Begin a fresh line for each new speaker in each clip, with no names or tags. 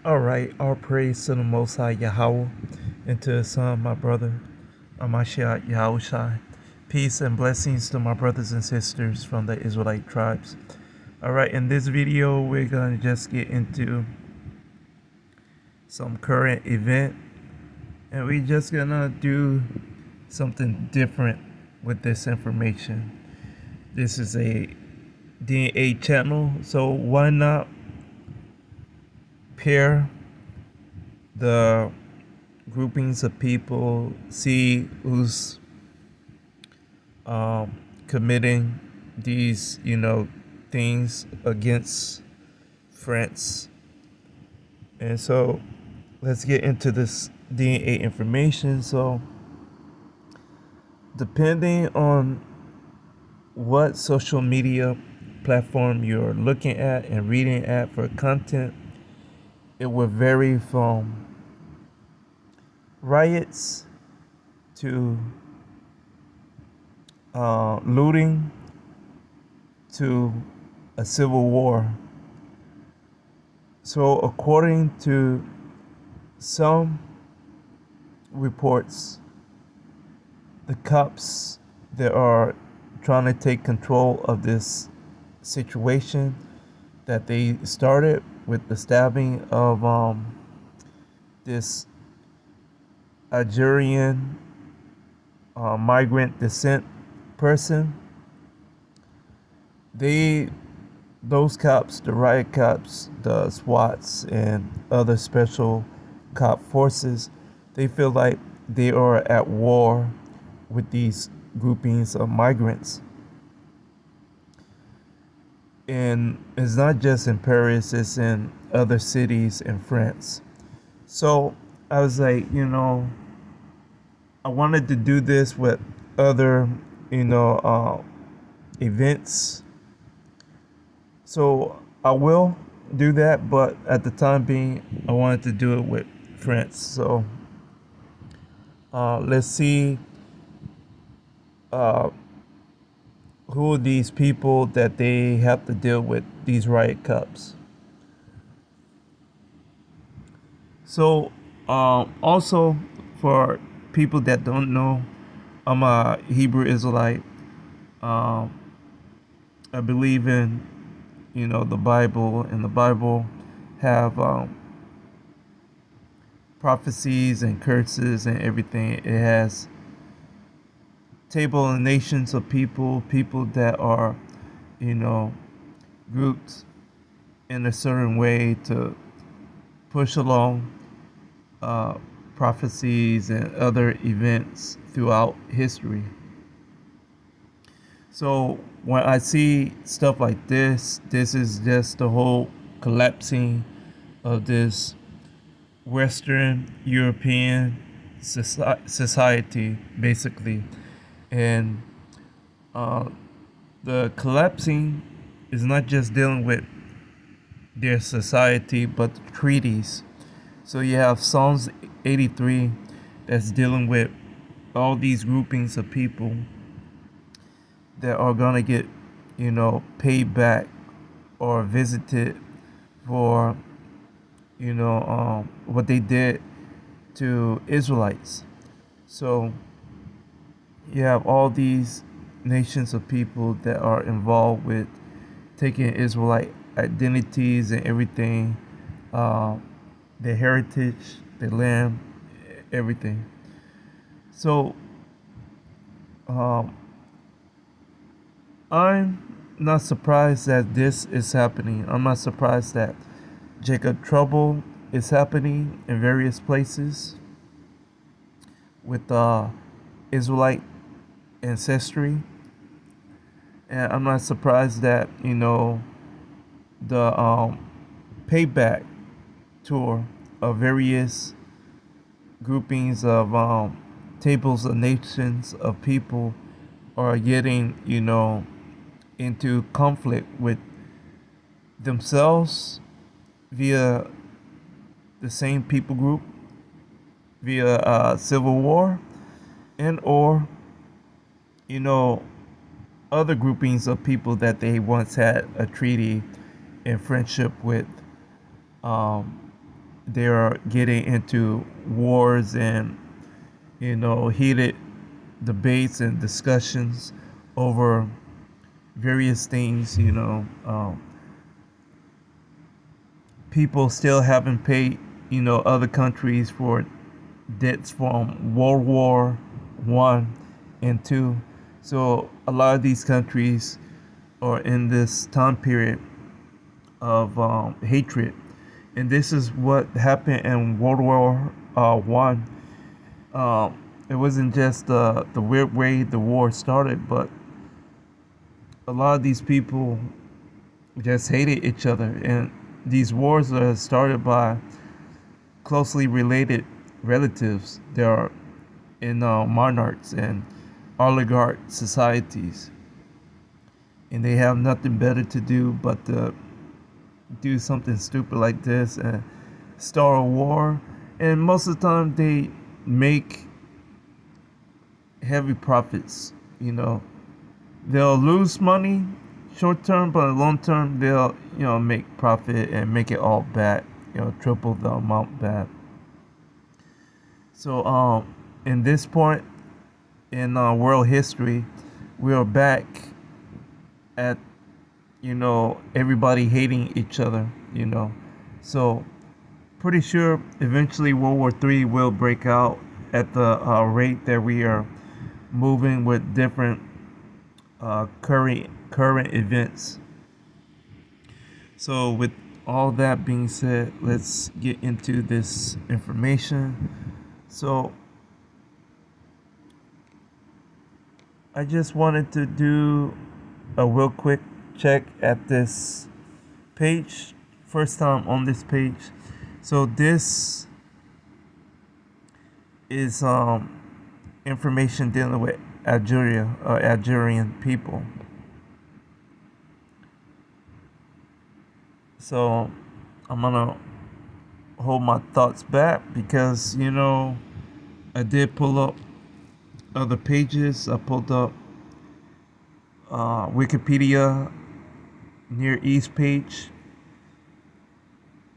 All right, all praise to the Most High Yahweh and to His Son, my brother, Amashiach Yahushai. Peace and blessings to my brothers and sisters from the Israelite tribes. All right, in this video, we're going to just get into some current event, and we're just going to do something different with this information. This is a DNA channel, so why not pair the groupings of people, see who's committing these, things against France. And so let's get into this DNA information. So, depending on what social media platform you're looking at and reading at for content, it will vary from riots to looting to a civil war. So, according to some reports, the cops that are trying to take control of this situation that they started with the stabbing of this Algerian migrant descent person. Those cops, the riot cops, the SWATs, and other special cop forces, they feel like they are at war with these groupings of migrants. And it's not just in Paris, it's in other cities in France. So I was like, I wanted to do this with other, events. So I will do that, but at the time being, I wanted to do it with France. So let's see uh, who are these people that they have to deal with these riot cops. So also for people that don't know, I'm a Hebrew Israelite. Um, I believe in the Bible, and the Bible have prophecies and curses and everything. It has table of nations of people that are, grouped in a certain way to push along uh, prophecies and other events throughout history. So when I see stuff like this is just the whole collapsing of this Western European society, basically. And uh, the collapsing is not just dealing with their society, but treaties. So you have Psalms 83 that's dealing with all these groupings of people that are going to get, paid back or visited for, what they did to Israelites. So you have all these nations of people that are involved with taking Israelite identities and everything, uh, their heritage, their land, everything. So um, I'm not surprised that this is happening. I'm not surprised that Jacob Trouble is happening in various places with Israelite ancestry. And I'm not surprised that, the payback tour of various groupings of tables of nations of people are getting, into conflict with themselves via the same people group, via civil war, and or, you know, other groupings of people that they once had a treaty and friendship with. Um, they are getting into wars and heated debates and discussions over various things. People still haven't paid other countries for debts from World War I and II. So a lot of these countries are in this time period of hatred, and this is what happened in World War I. It wasn't just the weird way the war started, but a lot of these people just hated each other, and these wars are started by closely related relatives. There are in monarchs and oligarch societies, and they have nothing better to do but to do something stupid like this and start a war. And most of the time, they make heavy profits. They'll lose money short term, but long term, they'll make profit and make it all back. Triple the amount back. So in this point in world history, we are back at everybody hating each other. So pretty sure eventually World War III will break out at the rate that we are moving with different current events. So with all that being said, let's get into this information. So I just wanted to do a real quick check at this page. First time on this page. So this is information dealing with Algeria or Algerian people. So I'm gonna hold my thoughts back because I did pull up other pages. I pulled up Wikipedia Near East page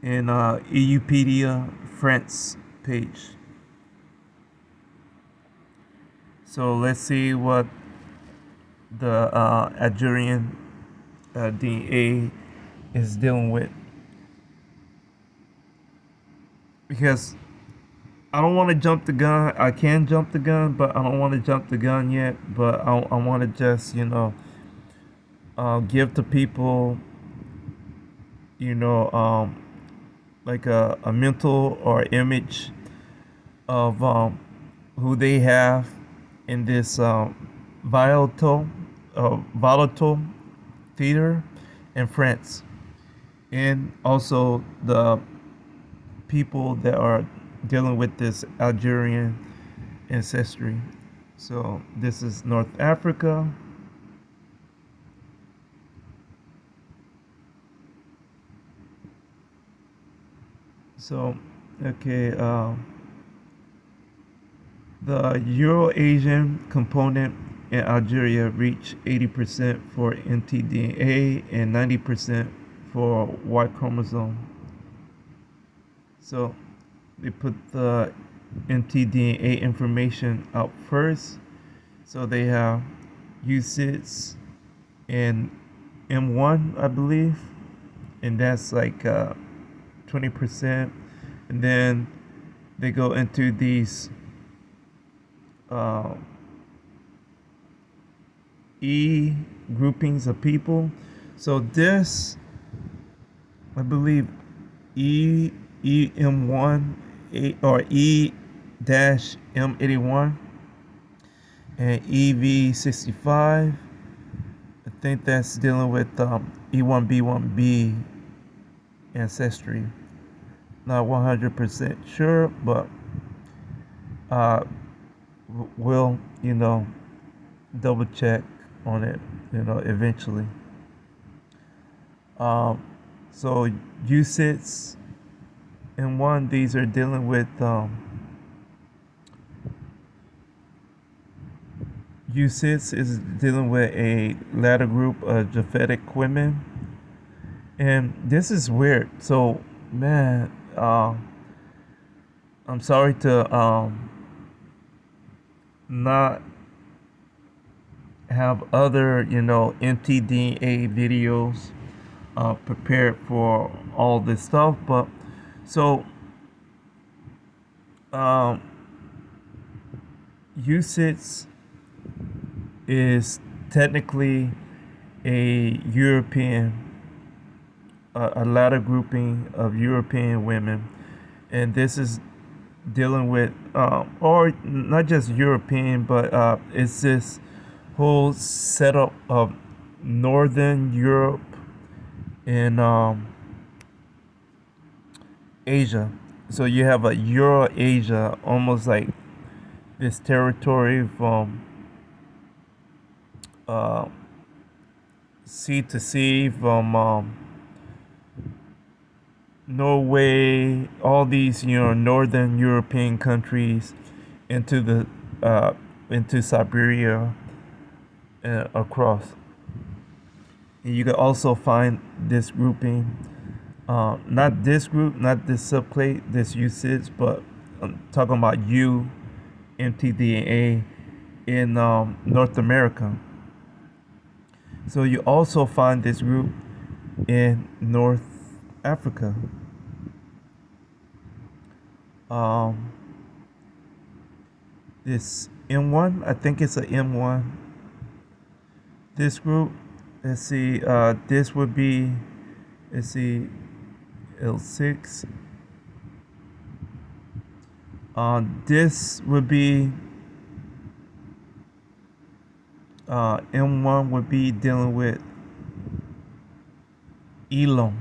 and EUpedia France page. So let's see what the Algerian DNA is dealing with, because I don't want to jump the gun. I can jump the gun, but I don't want to jump the gun yet. But I want to just give to people like a mental or image of who they have in this volatile theater in France, and also the people that are dealing with this Algerian ancestry. So this is North Africa. So okay, the Euro-Asian component in Algeria reached 80% for mtDNA and 90% for Y chromosome. So they put the mtDNA information out first. So they have U6 and M1, I believe, and that's like 20%. And then they go into these E groupings of people. So this, I believe, EM1 or E-M81 and EV65. I think that's dealing with E1B1B ancestry. Not 100% sure, but we'll double check on it eventually. So U6 and one, these are dealing with U6 is dealing with a latter group of Japhetic women, and this is weird. So man, I'm sorry to not have other, mtDNA videos prepared for all this stuff, but so um, usage is technically a European, a latter grouping of European women, and this is dealing with, or not just European, but it's this whole setup of Northern Europe and Asia. So you have a Euro Asia, almost like this territory from uh, sea to sea, from Norway, all these northern European countries into the into Siberia and across. And you can also find this grouping, not this group, not this subclade, this usage, but I'm talking about mtDNA in North America. So you also find this group in North Africa. Um, this M1, I think it's a M1. This group, let's see, this would be, let's see, L6. This would be, M1 would be dealing with Elam.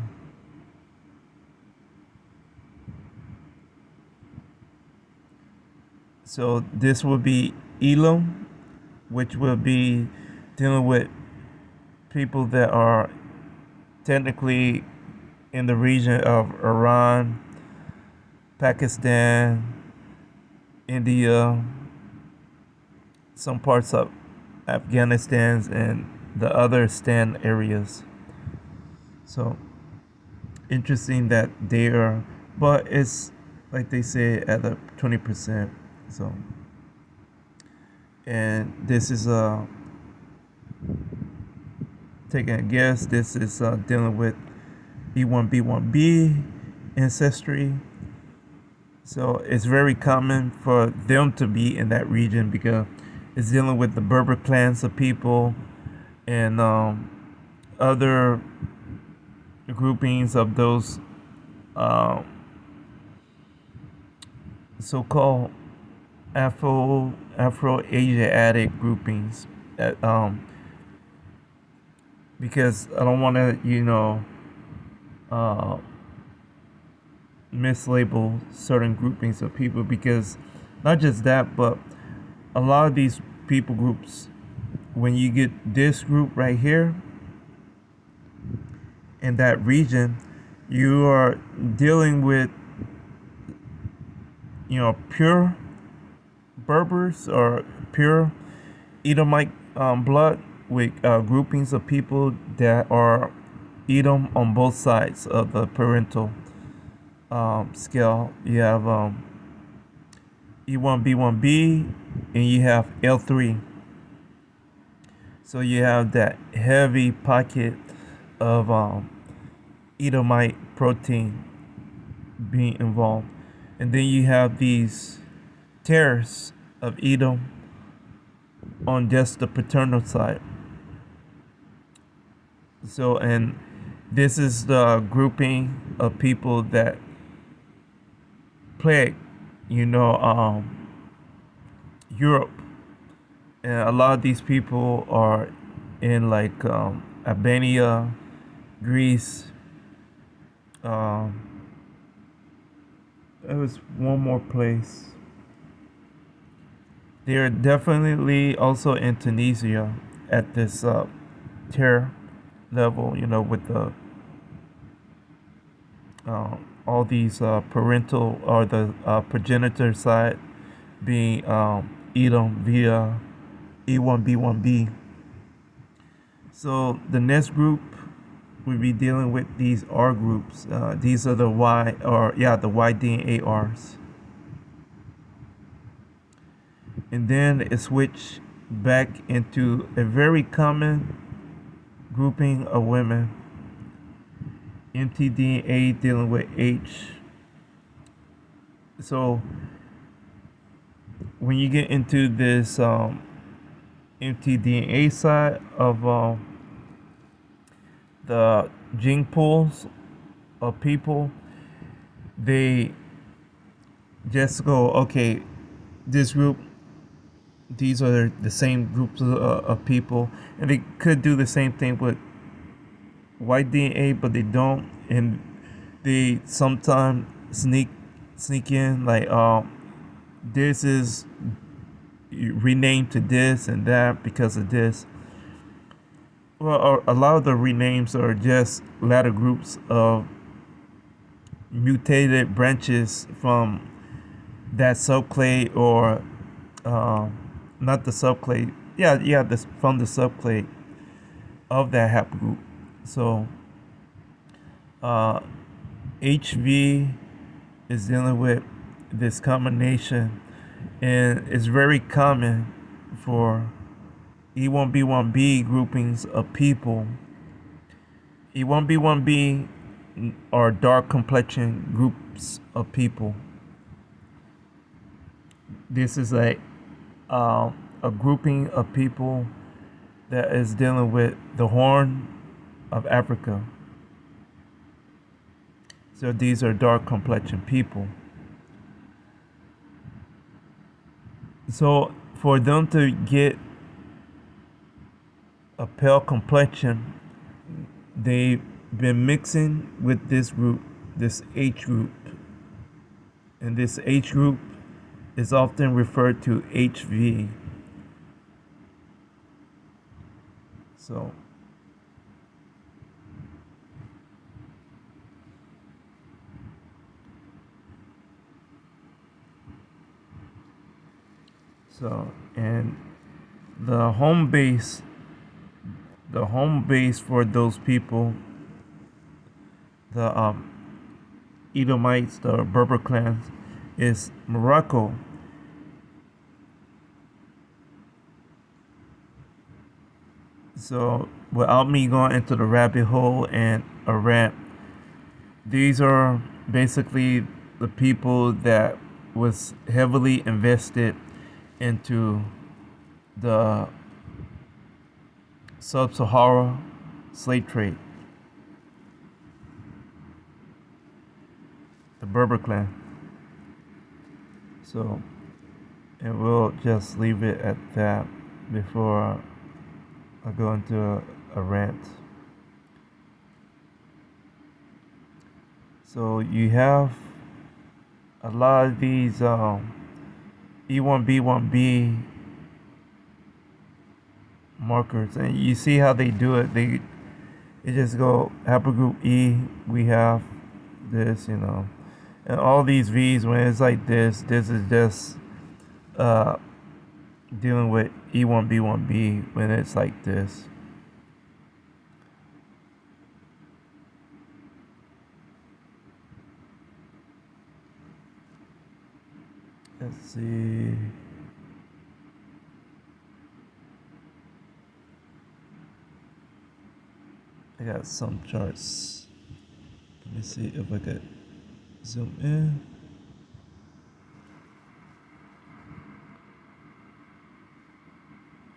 So this would be Elam, which will be dealing with people that are technically in the region of Iran, Pakistan, India, some parts of Afghanistan, and the other Stan areas. So interesting that they are, but it's like they say at a 20%. So, and this is taking a guess. This is dealing with E1B1B ancestry. So it's very common for them to be in that region because it's dealing with the Berber clans of people and other groupings of those so-called Afro-Asiatic groupings. That, because I don't want to, uh, mislabel certain groupings of people, because not just that, but a lot of these people groups, when you get this group right here in that region, you are dealing with pure Berbers or pure Edomite blood with groupings of people that are Edom on both sides of the parental scale. You have E1B1B and you have L3. So you have that heavy pocket of Edomite protein being involved. And then you have these tares of Edom on just the paternal side. So, and this is the grouping of people that plague, Europe. And a lot of these people are in like Albania, Greece. There was one more place. They are definitely also in Tunisia at this tier level, with the all these parental or the progenitor side being Edom via E1B1B. So the next group we'll be dealing with these R groups. These are the Y, or yeah, the YDNARs. and then it switched back into a very common grouping of women, mtDNA dealing with H. So when you get into this mtDNA side of the gene pools of people, they just go, okay, this group, these are the same groups of people, and they could do the same thing with white DNA, but they don't, and they sometimes sneak in like, this is renamed to this and that because of this. Well, a lot of the renames are just latter groups of mutated branches from that subclade, or not the subclade. Yeah, this from the subclade of that haplogroup. So HV is dealing with this combination, and it's very common for E1B1B groupings of people. E1B1B are dark complexion groups of people. This is a grouping of people that is dealing with the Horn of Africa. So these are dark complexion people. So for them to get a pale complexion, they've been mixing with this group, this H group. And this H group is often referred to HV. So and the home base for those people, the Edomites, the Berber clans, is Morocco. So without me going into the rabbit hole and a rant, these are basically the people that was heavily invested into the sub-Sahara slave trade, the Berber clan. So, and we'll just leave it at that before I go into a rant. So you have a lot of these E1B1B markers, and you see how they do it. They just go haplogroup E, we have this, and all these V's, when it's like this is just dealing with E1B1B when it's like this. Let's see. I got some charts. Let me see if I could zoom in.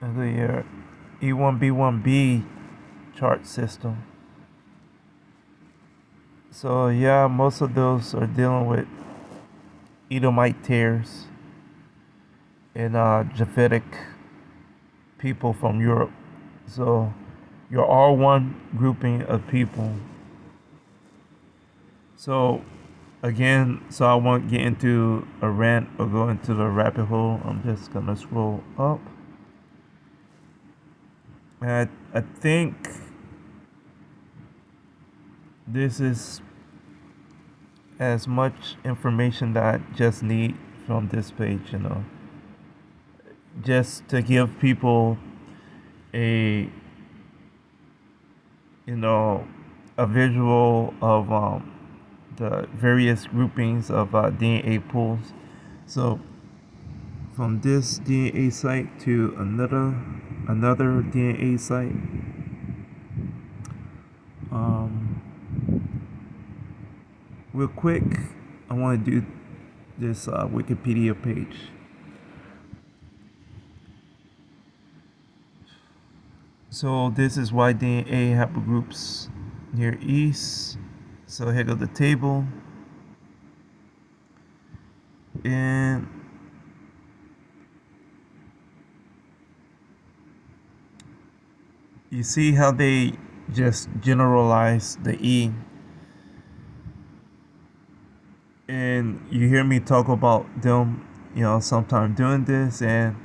And the E1B1B chart system. So yeah, most of those are dealing with Edomite tares and Japhetic people from Europe. So your R1 grouping of people. So again, so I won't get into a rant or go into the rabbit hole. I'm just gonna scroll up. And I think this is as much information that I just need from this page, just to give people a a visual of the various groupings of DNA pools. So from this DNA site to another DNA site. Um, Real quick, I want to do this Wikipedia page. So this is why DNA haplogroups near east. So here goes the table. And you see how they just generalize the E. And you hear me talk about them, sometime doing this. And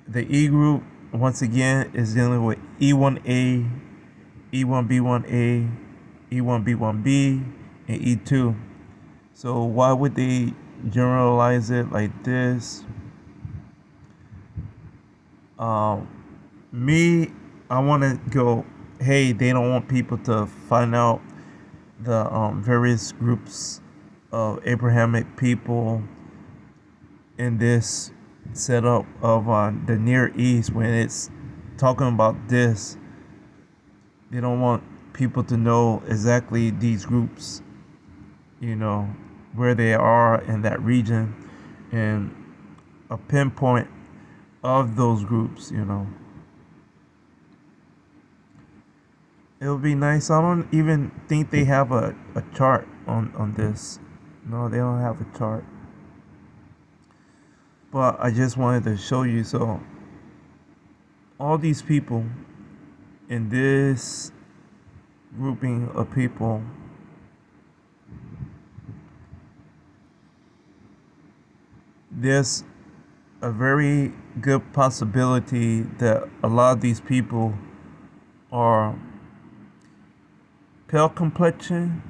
the E group, once again, is dealing with E1A, E1B1A, E1B1B, and E2. So why would they generalize it like this? Me, I want to go, hey, they don't want people to find out the various groups of Abrahamic people in this setup of the Near East. When it's talking about this, they don't want people to know exactly these groups, where they are in that region and a pinpoint of those groups. It would be nice. I don't even think they have a chart on this. No, they don't have a chart. But I just wanted to show you. So all these people in this grouping of people, there's a very good possibility that a lot of these people are pale complexion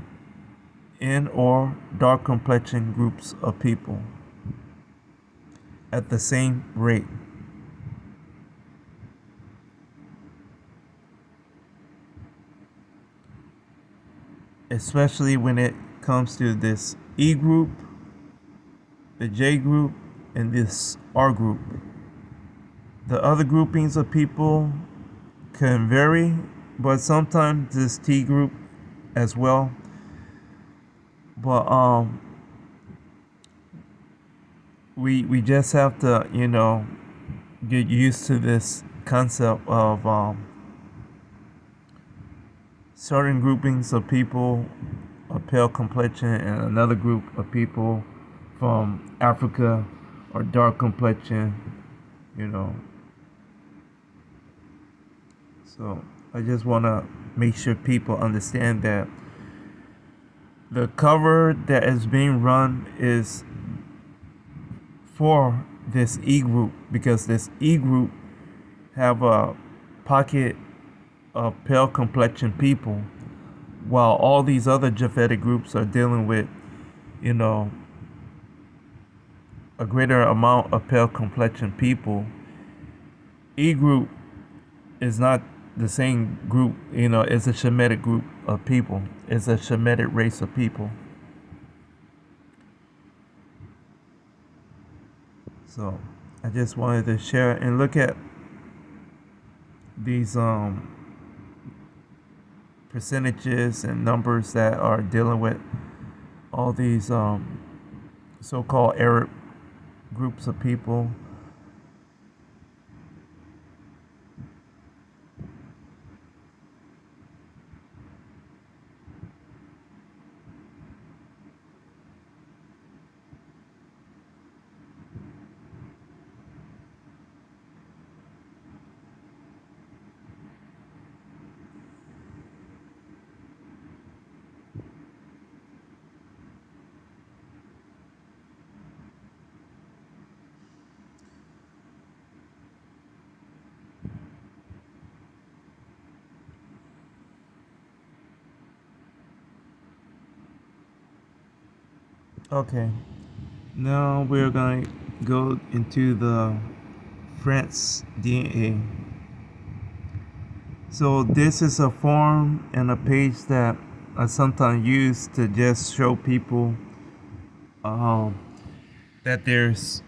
and or dark complexion groups of people at the same rate. Especially when it comes to this E group, the J group, and this R group. The other groupings of people can vary, but sometimes this T group as well. But we just have to get used to this concept of certain groupings of people of pale complexion and another group of people from Africa or dark complexion. So I just want to make sure people understand that the cover that is being run is for this E group, because this E group have a pocket of pale complexion people, while all these other Japhetic groups are dealing with, a greater amount of pale complexion people. E group is not the same group, it's a Shemitic group of people. It's a Shemitic race of people. So I just wanted to share and look at these percentages and numbers that are dealing with all these so-called Arab groups of people. Okay, now we're going to go into the France DNA. So this is a form and a page that I sometimes use to just show people that there's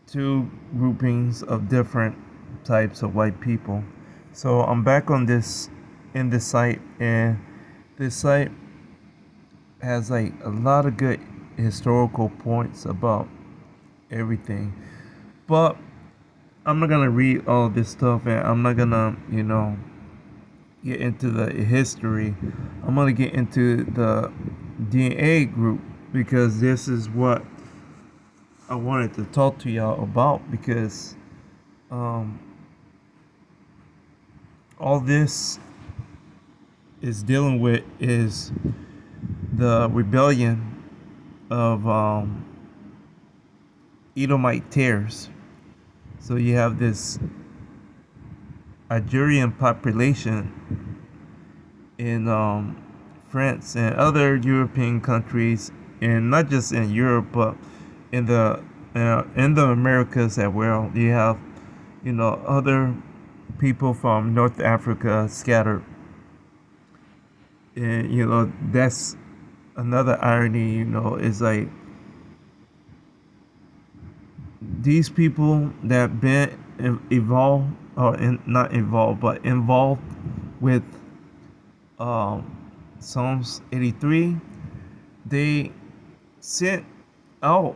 two groupings of different types of white people. So I'm back on this in this site, and this site has like a lot of good historical points about everything. But I'm not gonna read all this stuff, and I'm not gonna, get into the history. I'm gonna get into the DNA group because this is what I wanted to talk to y'all about because um, all this is dealing with is the rebellion of Edomite tares. So you have this Algerian population in France and other European countries, and not just in Europe, but in the Americas as well. You have, other people from North Africa scattered, and that's another irony. Is like these people that been evolved or not involved, but involved with Psalms 83, they sent out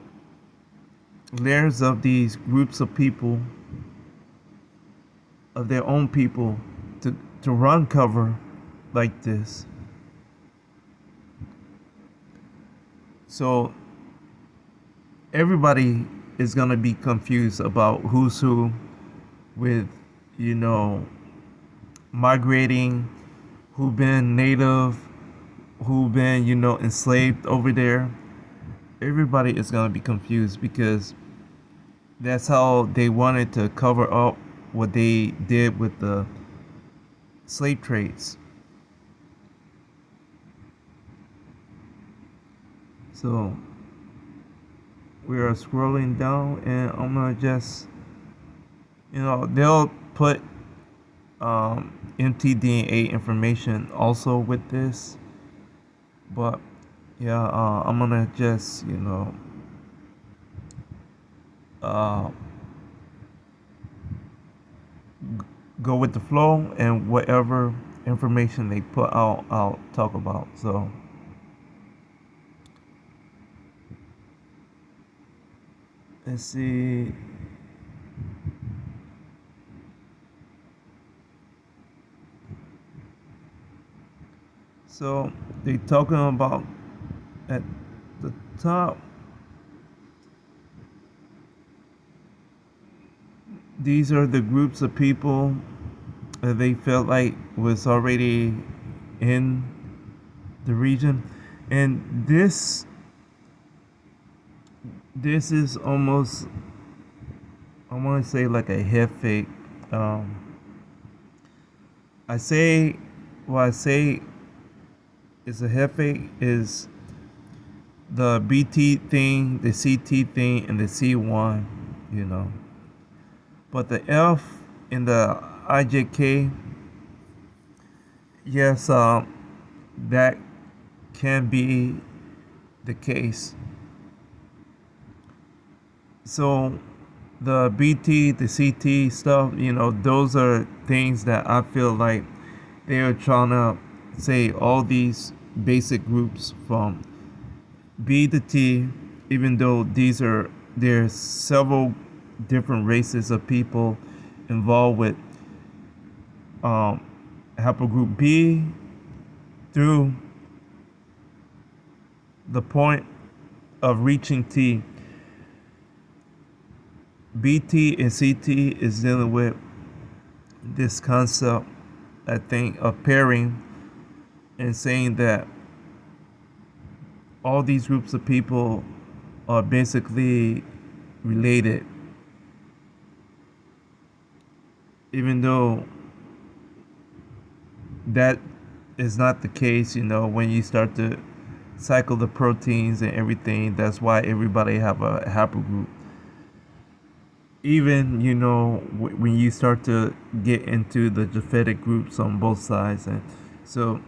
layers of these groups of people, of their own people, to run cover like this. So everybody is gonna be confused about who's who with, you know, migrating, who been native, who been, enslaved over there. Everybody is gonna be confused because that's how they wanted to cover up what they did with the slave trades. So we are scrolling down, and I'm gonna just, they'll put mtDNA information also with this, but yeah, I'm gonna just, uh, go with the flow, and whatever information they put out, I'll talk about. So let's see. So they talking about at the top. These are the groups of people that they felt like was already in the region, and this is almost, I want to say, like a head fake. Um, I say what I say is a head fake is the BT thing, the CT thing, and the C1, you know. But the F in the IJK, yes, that can be the case. So the BT, the CT stuff, those are things that I feel like they are trying to say all these basic groups from B to T, even though there's several different races of people involved with haplogroup B through the point of reaching T. BT and CT is dealing with this concept, I think, of pairing and saying that all these groups of people are basically related, even though that is not the case. When you start to cycle the proteins and everything, that's why everybody have a haplogroup. Even when you start to get into the genetic groups on both sides, and so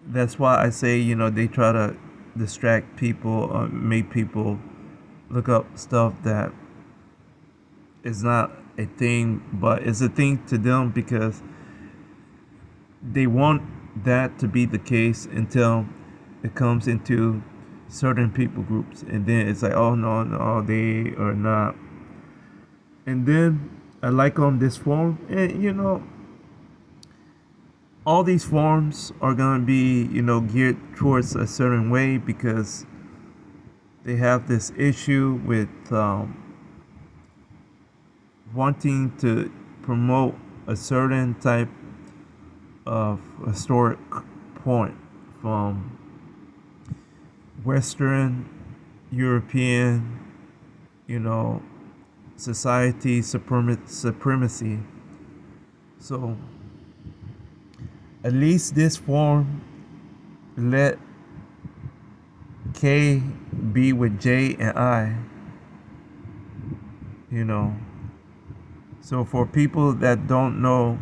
that's why I say they try to distract people, make people look up stuff that is not a thing, but it's a thing to them because they want that to be the case until it comes into certain people groups, and then it's like, oh no, no, they are not. And then I like on this forum, and all these forums are gonna be geared towards a certain way because they have this issue with wanting to promote a certain type of historic point from Western European, you know, society supremacy. So at least this form let K be with J and I, you know. So for people that don't know,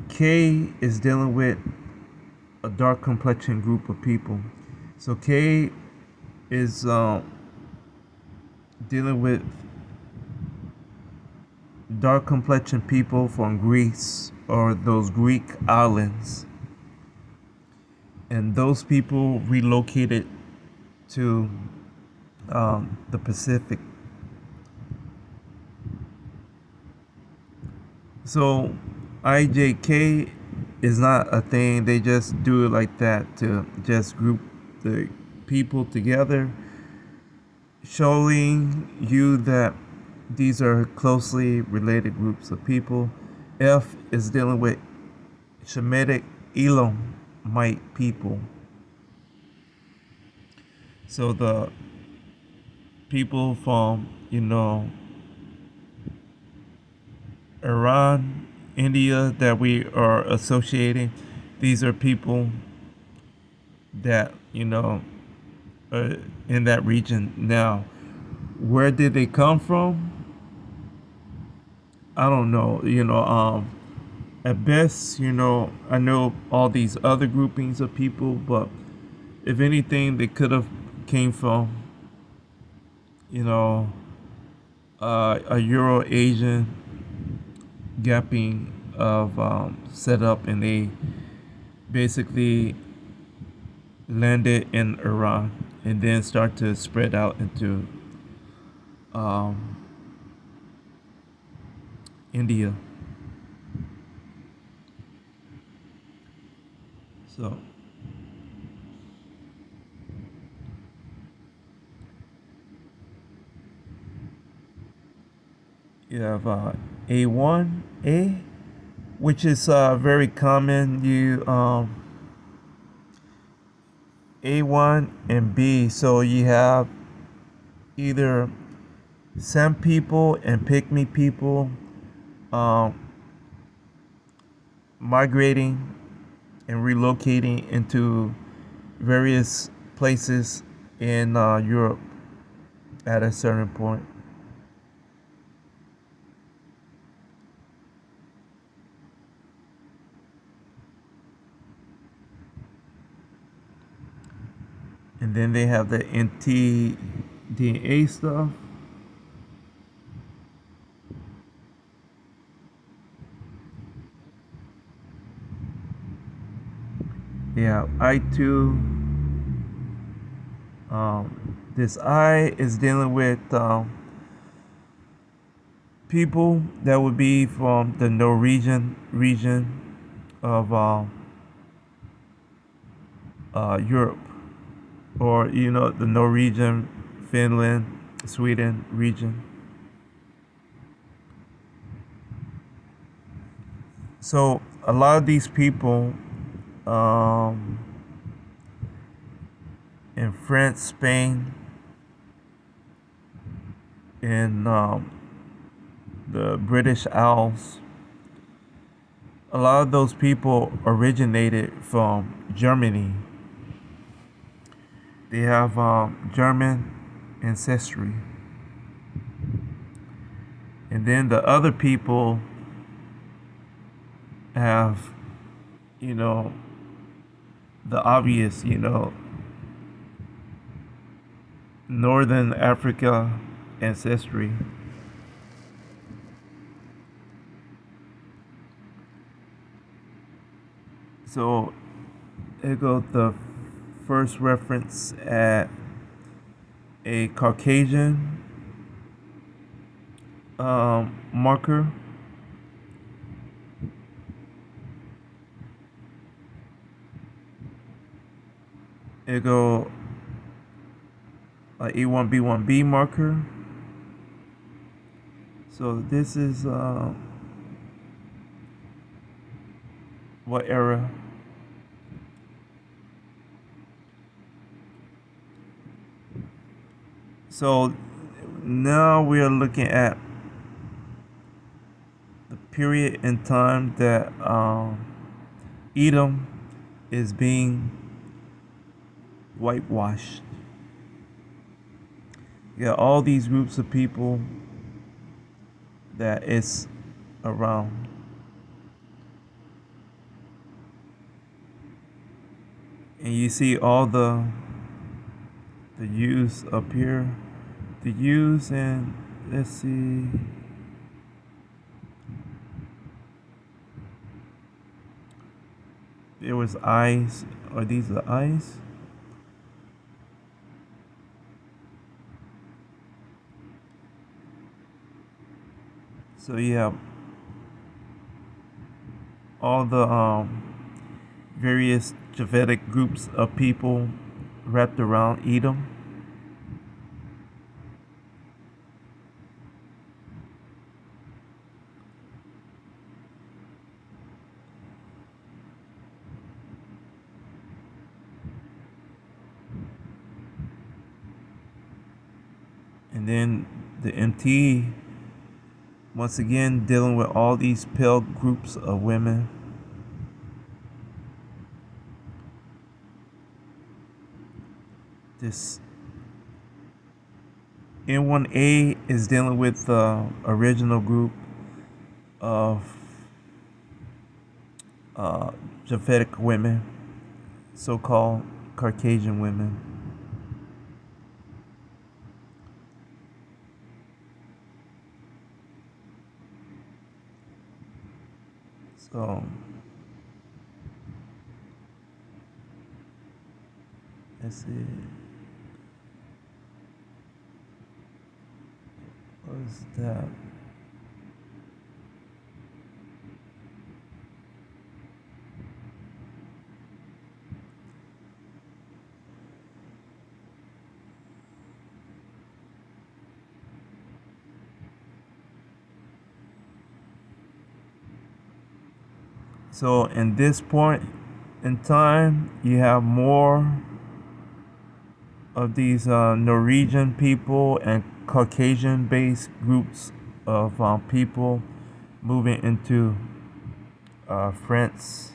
K is dealing with a dark complexion group of people. So K is dealing with dark complexion people from Greece or those Greek islands. And those people relocated to the Pacific. So IJK is not a thing. They just do it like that to just group the people together, showing you that these are closely related groups of people. F is dealing with Shemitic Elamite people. So the people from, Iran, India that we are associating, these are people that, are in that region. Now, where did they come from? I don't know. At best, I know all these other groupings of people, but if anything, they could have came from, a Euro Asian gapping of setup, and they basically landed in Iran and then start to spread out into India. So you have A1A, which is very common. You A1 and B. So you have either Sem people and Pygmy people um, migrating and relocating into various places in Europe at a certain point. And then they have the NTDA stuff. Yeah, I2. This I is dealing with people that would be from the Norwegian region of Europe, or the Norwegian, Finland, Sweden region. So a lot of these people in France, Spain, in the British Isles, a lot of those people originated from Germany. They have German ancestry. And then the other people have, the obvious, Northern Africa ancestry. So here goes the first reference at a Caucasian marker. Here go a E1B1B marker. So this is what era? So now we are looking at the period in time that Edom is being whitewashed. You got all these groups of people that is around. And you see all the U's up here. The U's, and let's see. There was I's. Are these the I's? So you have all the various Javetic groups of people wrapped around Edom. And then the MT, once again, dealing with all these pale groups of women. This N1A is dealing with the original group of Japhetic women, so-called Caucasian women. So let's see. What is that? So in this point in time, you have more of these Norwegian people and Caucasian-based groups of people moving into France.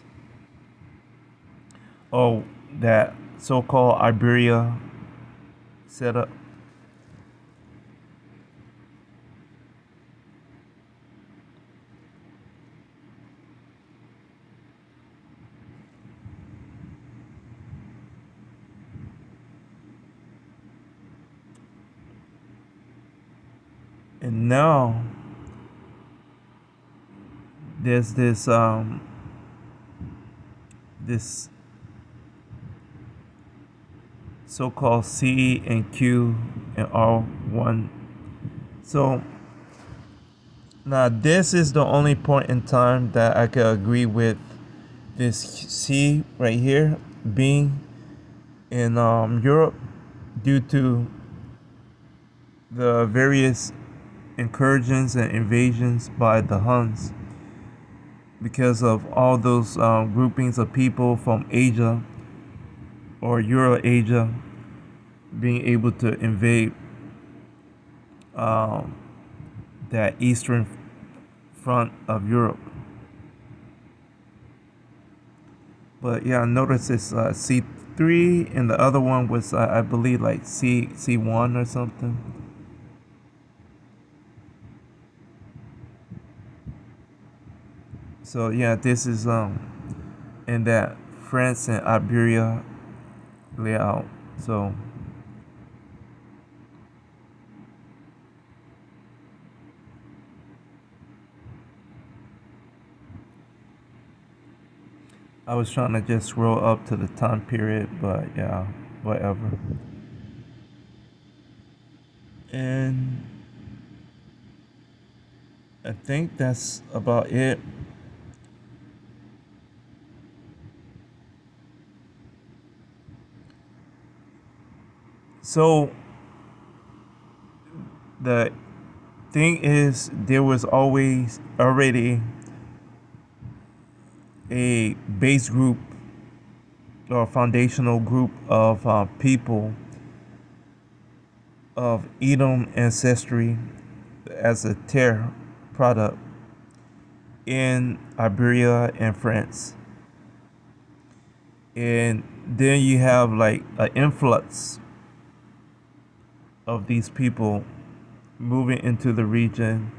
Oh, that so-called Iberia setup. And now there's this this so-called C and Q and R1. So now this is the only point in time that I could agree with this C right here being in Europe due to the various incursions and invasions by the Huns, because of all those groupings of people from Asia or Eurasia being able to invade that eastern front of Europe. But yeah, notice it's C3, and the other one was I believe like C1 or something. So yeah, this is in that France and Iberia layout. So I was trying to just scroll up to the time period, but yeah, whatever. And I think that's about it. So the thing is, there was always already a base group or foundational group of people of Edom ancestry as a Terre product in Iberia and France. And then you have like an influx of these people moving into the region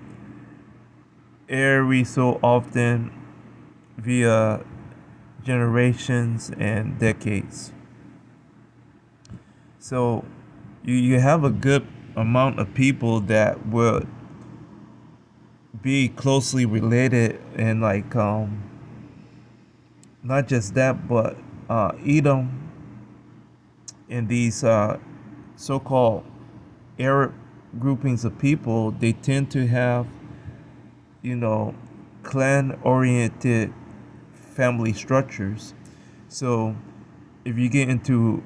every so often via generations and decades. So you have a good amount of people that will be closely related, and like not just that, but Edom and these so-called Arab groupings of people, they tend to have, you know, clan-oriented family structures. So if you get into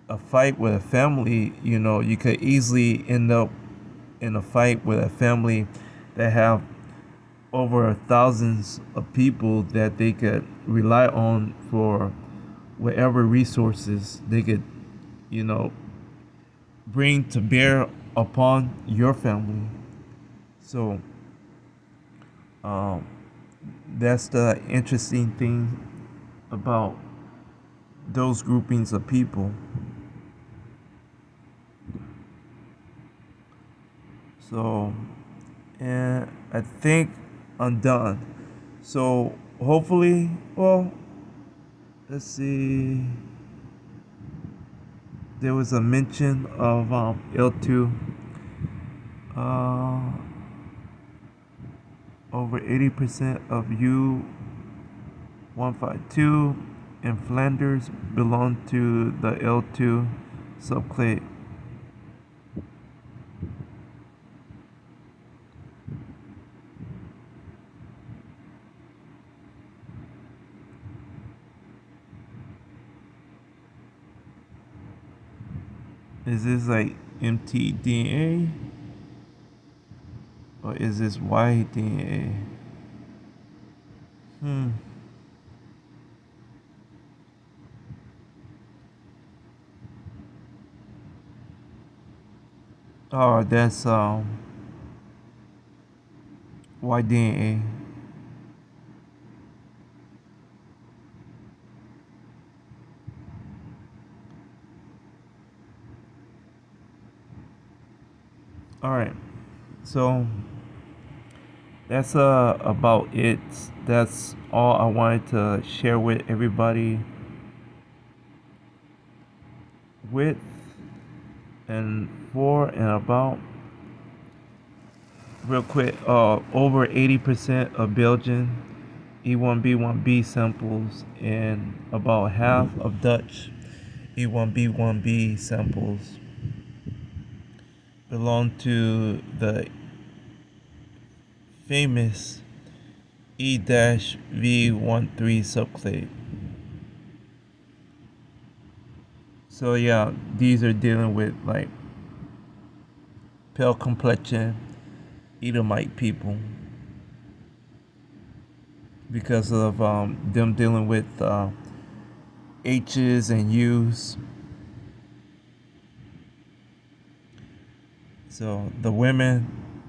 a fight with a family, you know, you could easily end up in a fight with a family that have over thousands of people that they could rely on for whatever resources they could, you know, bring to bear upon your family. So um, that's the interesting thing about those groupings of people. So, and I think I'm done. So hopefully, well, let's see. There was a mention of L2. Uh, Over 80% of U152 in Flanders belong to the L2 subclade. Is this like mtDNA or is this yDNA? Hmm. Oh, that's yDNA. All right. So that's about it. That's all I wanted to share with everybody with and for and about. Real quick, over 80% of Belgian E1B1B samples and about half of Dutch E1B1B samples belong to the famous E-V13 subclade. So yeah, these are dealing with like pale complexion Edomite people because of them dealing with H's and U's. So the women,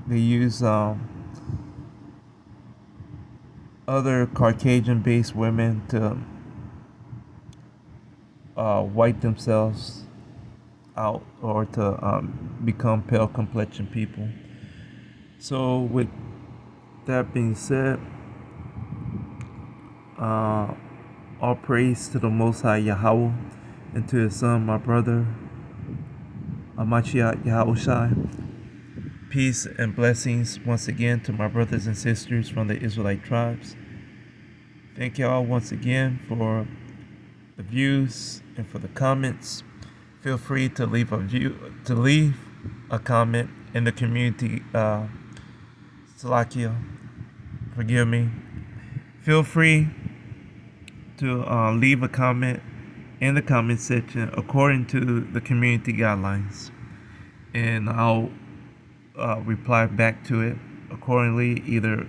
they use other Caucasian-based women to white themselves out or to become pale complexion people. So with that being said, all praise to the Most High Yahweh and to His Son, my brother, Amachiach Yahushai. Peace and blessings once again to my brothers and sisters from the Israelite tribes. Thank y'all once again for the views and for the comments. Feel free to leave a comment in the community. Salakia, forgive me. Feel free to leave a comment in the comment section according to the community guidelines, and I'll reply back to it accordingly, either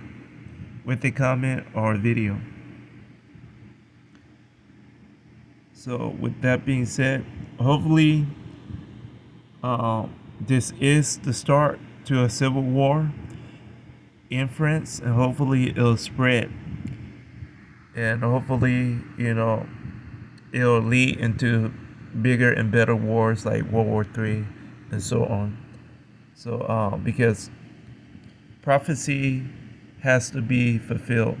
with a comment or a video. So with that being said, hopefully this is the start to a civil war in France, and hopefully it'll spread, and hopefully it'll lead into bigger and better wars like World War III and so on. So because prophecy has to be fulfilled.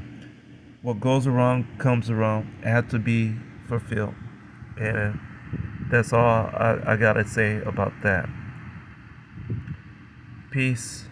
What goes around comes around. It has to be fulfilled. And that's all I gotta say about that. Peace.